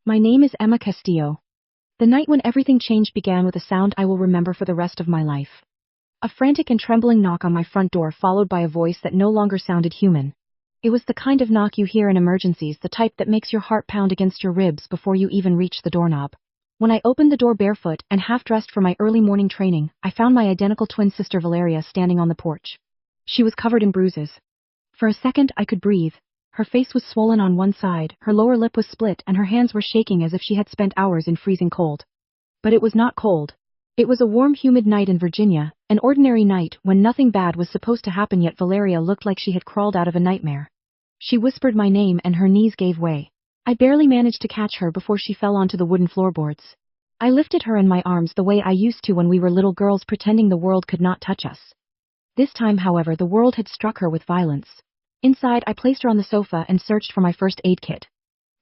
My name is Emma Castillo. The night when everything changed began with a sound I will remember for the rest of my life. A frantic and trembling knock on my front door followed by a voice that no longer sounded human. It was the kind of knock you hear in emergencies, the type that makes your heart pound against your ribs before you even reach the doorknob. When I opened the door barefoot and half-dressed for my early morning training, I found my identical twin sister Valeria standing on the porch. She was covered in bruises. For a second I could breathe. Her face was swollen on one side, her lower lip was split, and her hands were shaking as if she had spent hours in freezing cold. But it was not cold. It was a warm, humid night in Virginia, an ordinary night when nothing bad was supposed to happen, yet Valeria looked like she had crawled out of a nightmare. She whispered my name and her knees gave way. I barely managed to catch her before she fell onto the wooden floorboards. I lifted her in my arms the way I used to when we were little girls, pretending the world could not touch us. This time, however, the world had struck her with violence. Inside, I placed her on the sofa and searched for my first aid kit.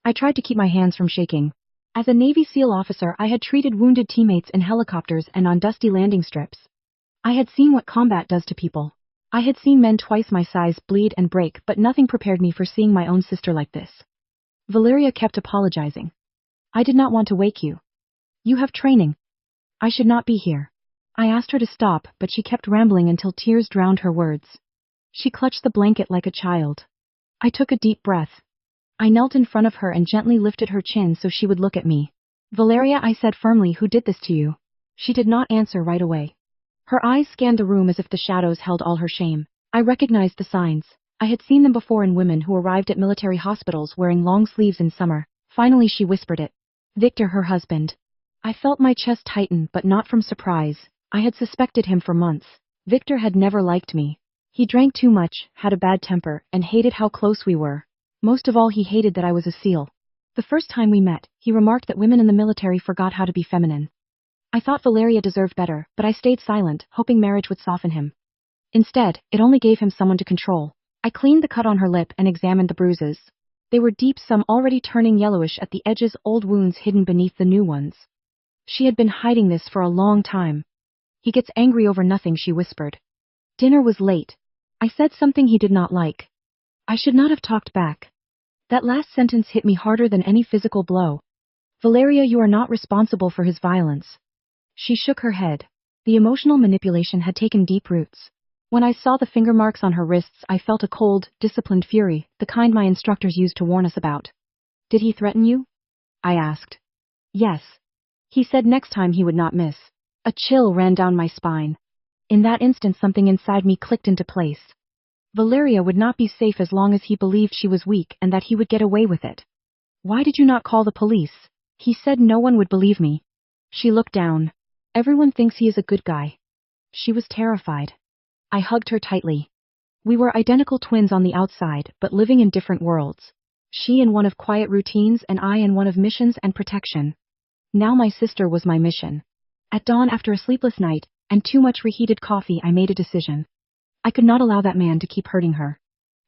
I tried to keep my hands from shaking. As a Navy SEAL officer, I had treated wounded teammates in helicopters and on dusty landing strips. I had seen what combat does to people. I had seen men twice my size bleed and break, but nothing prepared me for seeing my own sister like this. Valeria kept apologizing. I did not want to wake you. You have training. I should not be here. I asked her to stop, but she kept rambling until tears drowned her words. She clutched the blanket like a child. I took a deep breath. I knelt in front of her and gently lifted her chin so she would look at me. Valeria, I said firmly, who did this to you? She did not answer right away. Her eyes scanned the room as if the shadows held all her shame. I recognized the signs. I had seen them before in women who arrived at military hospitals wearing long sleeves in summer. Finally she whispered it. Victor, her husband. I felt my chest tighten, but not from surprise. I had suspected him for months. Victor had never liked me. He drank too much, had a bad temper, and hated how close we were. Most of all, he hated that I was a SEAL. The first time we met, he remarked that women in the military forgot how to be feminine. I thought Valeria deserved better, but I stayed silent, hoping marriage would soften him. Instead, it only gave him someone to control. I cleaned the cut on her lip and examined the bruises. They were deep, some already turning yellowish at the edges, old wounds hidden beneath the new ones. She had been hiding this for a long time. He gets angry over nothing, she whispered. Dinner was late. I said something he did not like. I should not have talked back. That last sentence hit me harder than any physical blow. Valeria, you are not responsible for his violence. She shook her head. The emotional manipulation had taken deep roots. When I saw the finger marks on her wrists, I felt a cold, disciplined fury, the kind my instructors used to warn us about. Did he threaten you? I asked. Yes. He said next time he would not miss. A chill ran down my spine. In that instant, something inside me clicked into place. Valeria would not be safe as long as he believed she was weak and that he would get away with it. Why did you not call the police? He said no one would believe me. She looked down. Everyone thinks he is a good guy. She was terrified. I hugged her tightly. We were identical twins on the outside, but living in different worlds. She in one of quiet routines and I in one of missions and protection. Now my sister was my mission. At dawn, after a sleepless night and too much reheated coffee, I made a decision. I could not allow that man to keep hurting her.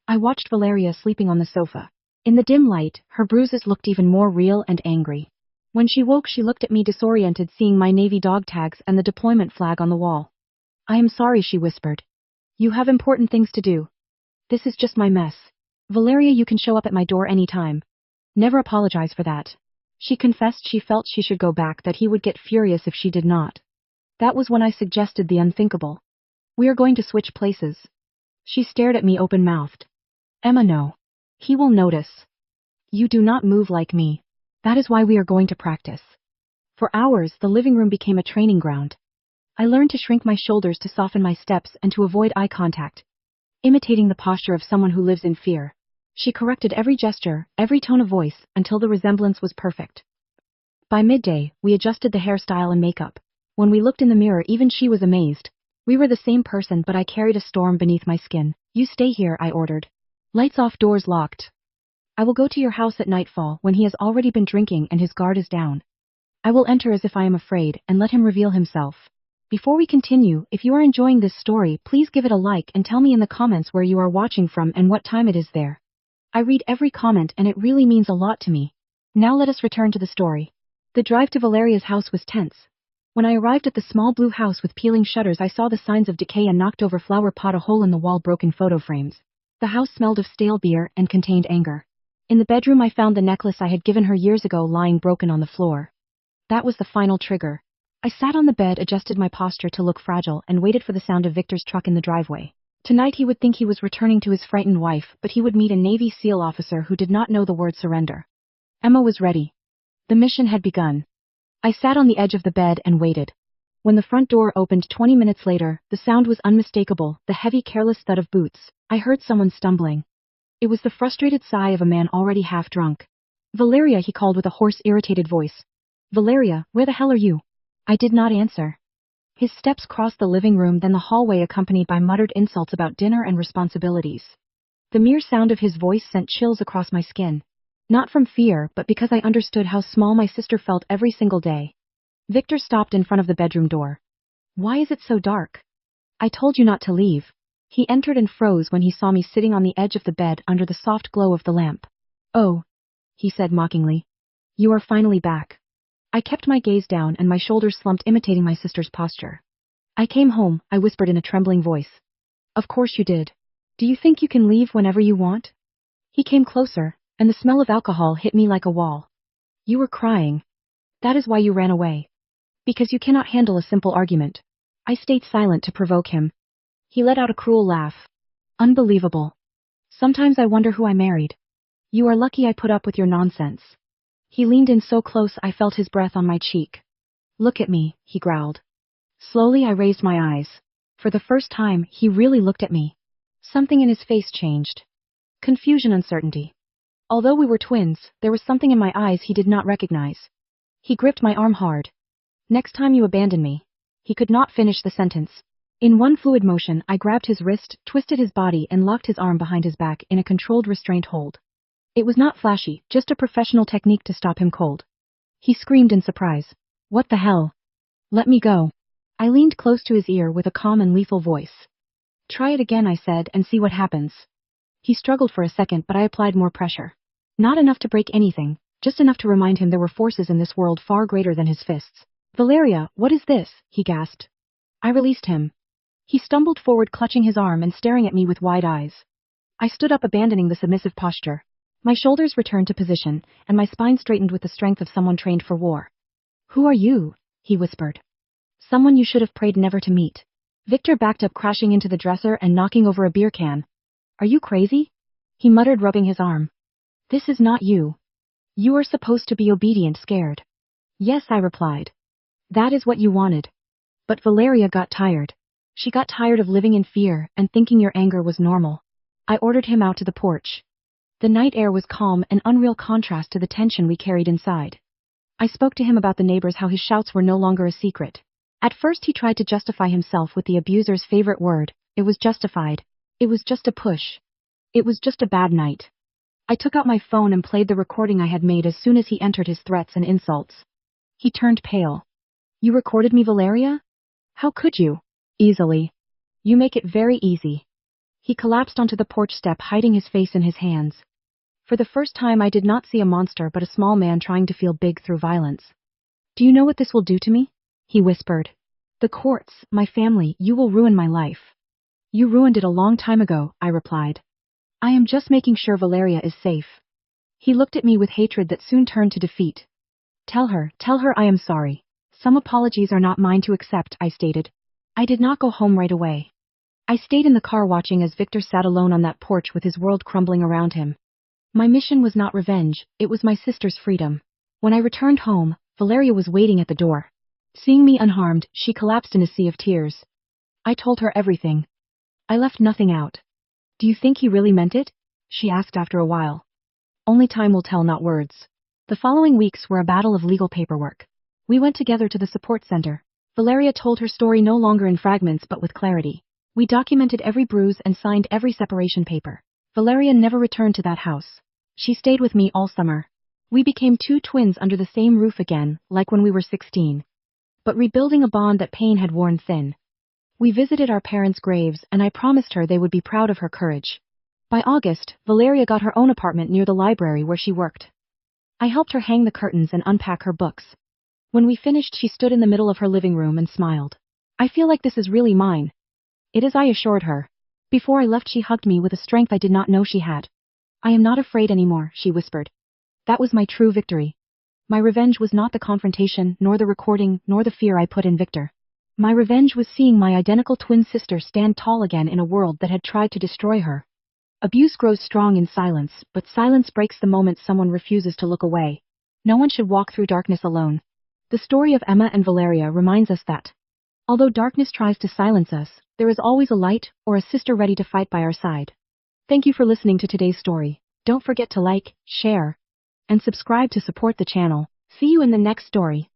I watched Valeria sleeping on the sofa. In the dim light, her bruises looked even more real and angry. When she woke, she looked at me disoriented, seeing my Navy dog tags and the deployment flag on the wall. I am sorry, she whispered. You have important things to do. This is just my mess. Valeria, you can show up at my door anytime. Never apologize for that. She confessed she felt she should go back, that he would get furious if she did not. That was when I suggested the unthinkable. We are going to switch places. She stared at me open-mouthed. Emma, no. He will notice. You do not move like me. That is why we are going to practice. For hours, the living room became a training ground. I learned to shrink my shoulders, to soften my steps, and to avoid eye contact, imitating the posture of someone who lives in fear. She corrected every gesture, every tone of voice, until the resemblance was perfect. By midday, we adjusted the hairstyle and makeup. When we looked in the mirror, even she was amazed. We were the same person, but I carried a storm beneath my skin. You stay here, I ordered. Lights off, doors locked. I will go to your house at nightfall, when he has already been drinking and his guard is down. I will enter as if I am afraid, and let him reveal himself. Before we continue, if you are enjoying this story, please give it a like and tell me in the comments where you are watching from and what time it is there. I read every comment and it really means a lot to me. Now let us return to the story. The drive to Valeria's house was tense. When I arrived at the small blue house with peeling shutters, I saw the signs of decay: a knocked over flower pot, a hole in the wall, broken photo frames. The house smelled of stale beer and contained anger. In the bedroom I found the necklace I had given her years ago lying broken on the floor. That was the final trigger. I sat on the bed, adjusted my posture to look fragile, and waited for the sound of Victor's truck in the driveway. Tonight he would think he was returning to his frightened wife, but he would meet a Navy SEAL officer who did not know the word surrender. Emma was ready. The mission had begun. I sat on the edge of the bed and waited. When the front door opened 20 minutes later, the sound was unmistakable, the heavy, careless thud of boots. I heard someone stumbling. It was the frustrated sigh of a man already half drunk. Valeria, he called with a hoarse, irritated voice. Valeria, where the hell are you? I did not answer. His steps crossed the living room, then the hallway, accompanied by muttered insults about dinner and responsibilities. The mere sound of his voice sent chills across my skin. Not from fear, but because I understood how small my sister felt every single day. Victor stopped in front of the bedroom door. Why is it so dark? I told you not to leave. He entered and froze when he saw me sitting on the edge of the bed under the soft glow of the lamp. Oh, he said mockingly. You are finally back. I kept my gaze down and my shoulders slumped, imitating my sister's posture. I came home, I whispered in a trembling voice. Of course you did. Do you think you can leave whenever you want? He came closer, and the smell of alcohol hit me like a wall. You were crying. That is why you ran away. Because you cannot handle a simple argument. I stayed silent to provoke him. He let out a cruel laugh. Unbelievable. Sometimes I wonder who I married. You are lucky I put up with your nonsense. He leaned in so close I felt his breath on my cheek. Look at me, he growled. Slowly I raised my eyes. For the first time, he really looked at me. Something in his face changed. Confusion, uncertainty. Although we were twins, there was something in my eyes he did not recognize. He gripped my arm hard. Next time you abandon me. He could not finish the sentence. In one fluid motion, I grabbed his wrist, twisted his body, and locked his arm behind his back in a controlled, restrained hold. It was not flashy, just a professional technique to stop him cold. He screamed in surprise. What the hell? Let me go. I leaned close to his ear with a calm and lethal voice. Try it again, I said, and see what happens. He struggled for a second, but I applied more pressure. Not enough to break anything, just enough to remind him there were forces in this world far greater than his fists. Valeria, what is this? He gasped. I released him. He stumbled forward, clutching his arm and staring at me with wide eyes. I stood up, abandoning the submissive posture. My shoulders returned to position, and my spine straightened with the strength of someone trained for war. Who are you? He whispered. Someone you should have prayed never to meet. Victor backed up, crashing into the dresser and knocking over a beer can. Are you crazy? He muttered, rubbing his arm. This is not you. You are supposed to be obedient, scared. Yes, I replied. That is what you wanted. But Valeria got tired. She got tired of living in fear and thinking your anger was normal. I ordered him out to the porch. The night air was calm, an unreal contrast to the tension we carried inside. I spoke to him about the neighbors, how his shouts were no longer a secret. At first he tried to justify himself with the abuser's favorite word. It was justified. It was just a push. It was just a bad night. I took out my phone and played the recording I had made as soon as he entered, his threats and insults. He turned pale. You recorded me, Valeria? How could you? Easily. You make it very easy. He collapsed onto the porch step, hiding his face in his hands. For the first time I did not see a monster but a small man trying to feel big through violence. Do you know what this will do to me? He whispered. The courts, my family, you will ruin my life. You ruined it a long time ago, I replied. I am just making sure Valeria is safe. He looked at me with hatred that soon turned to defeat. Tell her I am sorry. Some apologies are not mine to accept, I stated. I did not go home right away. I stayed in the car watching as Victor sat alone on that porch with his world crumbling around him. My mission was not revenge, it was my sister's freedom. When I returned home, Valeria was waiting at the door. Seeing me unharmed, she collapsed in a sea of tears. I told her everything. I left nothing out. Do you think he really meant it? She asked after a while. Only time will tell, not words. The following weeks were a battle of legal paperwork. We went together to the support center. Valeria told her story no longer in fragments but with clarity. We documented every bruise and signed every separation paper. Valeria never returned to that house. She stayed with me all summer. We became two twins under the same roof again, like when we were 16. But rebuilding a bond that pain had worn thin. We visited our parents' graves, and I promised her they would be proud of her courage. By August, Valeria got her own apartment near the library where she worked. I helped her hang the curtains and unpack her books. When we finished, she stood in the middle of her living room and smiled. I feel like this is really mine. It is, I assured her. Before I left, she hugged me with a strength I did not know she had. I am not afraid anymore, she whispered. That was my true victory. My revenge was not the confrontation, nor the recording, nor the fear I put in Victor. My revenge was seeing my identical twin sister stand tall again in a world that had tried to destroy her. Abuse grows strong in silence, but silence breaks the moment someone refuses to look away. No one should walk through darkness alone. The story of Emma and Valeria reminds us that, although darkness tries to silence us, there is always a light, or a sister ready to fight by our side. Thank you for listening to today's story. Don't forget to like, share, and subscribe to support the channel. See you in the next story.